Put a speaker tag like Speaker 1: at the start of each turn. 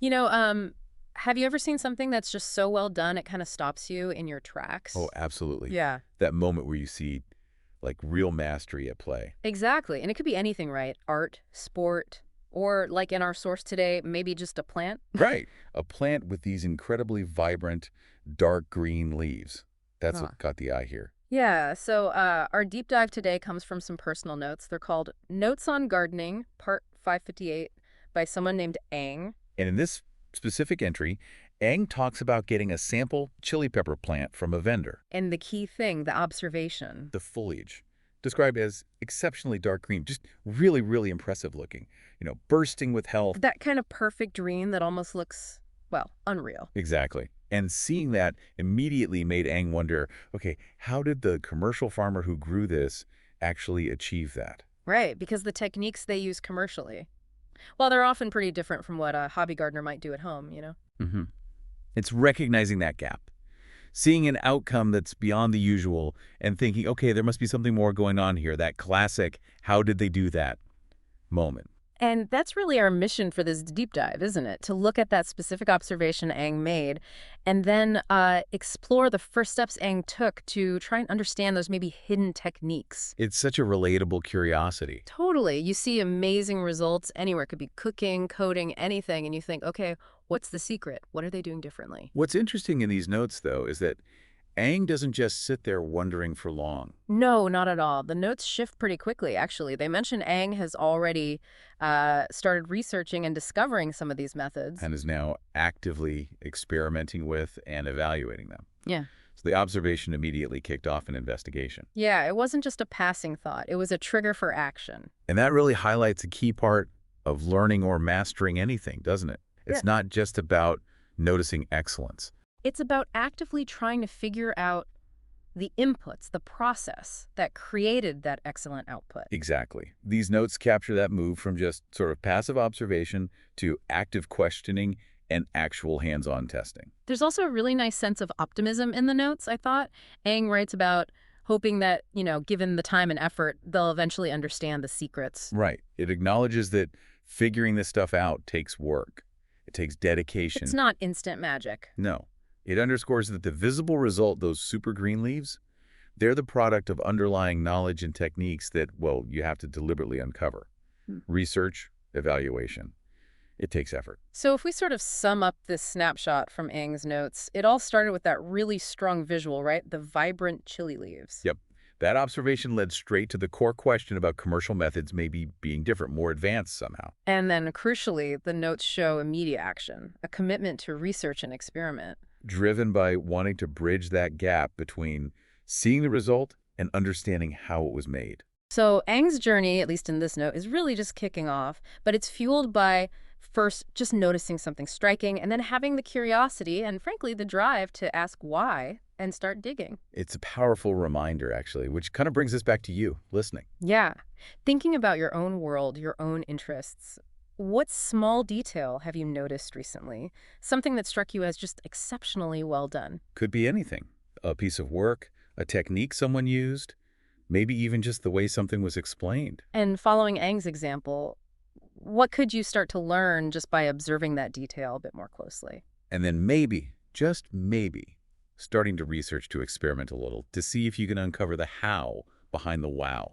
Speaker 1: You know, um, have you ever seen something that's just so well done it kind of stops you in your
Speaker 2: Oh,
Speaker 1: tracks?
Speaker 2: absolutely.
Speaker 1: Yeah.
Speaker 2: That moment where you see, like, real mastery at play.
Speaker 1: Exactly. And it could be anything, right? Art, sport, or like in our source today, maybe just a plant.
Speaker 2: Right. A plant with these incredibly vibrant, dark green leaves. That's
Speaker 1: Huh.
Speaker 2: what caught the eye here.
Speaker 1: Yeah, so our deep dive today comes from some personal notes. They're called Notes on Gardening, Part 558, by someone named Ang.
Speaker 2: And in this specific entry, Eng talks about getting a sample chili pepper plant from a vendor.
Speaker 1: And the key thing, the observation.
Speaker 2: The foliage, described as exceptionally dark green, just really, really impressive looking, bursting with health.
Speaker 1: That kind of perfect green that almost looks, well, unreal.
Speaker 2: Exactly. And seeing that immediately made Eng wonder, okay, how did the commercial farmer who grew this actually achieve that?
Speaker 1: Right, because the techniques they use commercially, well, they're often pretty different from what a hobby gardener might do at home.
Speaker 2: hmm It's recognizing that gap, seeing an outcome that's beyond the usual and thinking, okay, there must be something more going on here. That classic, how did they do that moment.
Speaker 1: And that's really our mission for this deep dive, isn't it? To look at that specific observation Aang made and then explore the first steps Aang took to try and understand those maybe hidden techniques.
Speaker 2: It's such a relatable curiosity.
Speaker 1: Totally. You see amazing results anywhere. It could be cooking, coding, anything. And you think, okay, what's the secret? What are they doing differently?
Speaker 2: What's interesting in these notes, though, is that Aang doesn't just sit there wondering for long
Speaker 1: No, not at all. The notes shift pretty quickly, actually. They mention Aang has already started researching and discovering some of these methods.
Speaker 2: and is now actively experimenting with and evaluating them.
Speaker 1: Yeah.
Speaker 2: So the observation immediately kicked off an investigation.
Speaker 1: Yeah, it wasn't just a passing thought. It was a trigger for action.
Speaker 2: And that really highlights a key part of learning or mastering anything, doesn't it?
Speaker 1: Yeah.
Speaker 2: It's not just about noticing excellence.
Speaker 1: It's about actively trying to figure out the inputs, the process that created that excellent output.
Speaker 2: Exactly. These notes capture that move from just sort of passive observation to active questioning and actual hands-on testing.
Speaker 1: There's also a really nice sense of optimism in the notes, I thought. Aang writes about hoping that, given the time and effort, they'll eventually understand the secrets.
Speaker 2: Right. It acknowledges that figuring this stuff out takes work. It takes
Speaker 1: It's
Speaker 2: dedication.
Speaker 1: not instant magic.
Speaker 2: No. It underscores that the visible result, those super green leaves, they're the product of underlying knowledge and techniques that, well, you have to deliberately uncover.
Speaker 1: Hmm.
Speaker 2: Research, evaluation. It takes effort.
Speaker 1: So if we sort of sum up this snapshot from Aang's notes, it all started with that really strong visual, right? The vibrant chili leaves.
Speaker 2: Yep. That observation led straight to the core question about commercial methods maybe being different, more advanced somehow.
Speaker 1: And then, crucially, the notes show immediate action, a commitment to research and experiment.
Speaker 2: Driven by wanting to bridge that gap between seeing the result and understanding how it was made.
Speaker 1: So Aang's journey, at least in this note, is really just kicking off, but it's fueled by first just noticing something striking and then having the curiosity and, frankly, the drive to ask why and start digging.
Speaker 2: It's a powerful reminder, actually, which kind of brings us back to you, listening.
Speaker 1: Yeah. Thinking about your own world, your own interests. What small detail have you noticed recently? Something that struck you as just exceptionally well done.
Speaker 2: Could be anything. A piece of work, a technique someone used, maybe even just the way something was explained.
Speaker 1: And following Aang's example, what could you start to learn just by observing that detail a bit more closely?
Speaker 2: And then maybe, just maybe, starting to research to experiment a little to see if you can uncover the how behind the wow.